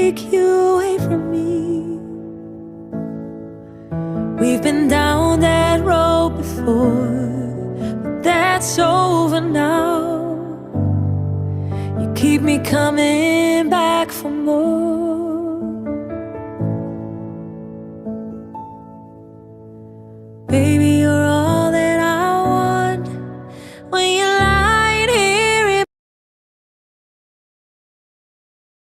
take you away from me. We've been down that road before, but that's over now. You keep me coming back for more.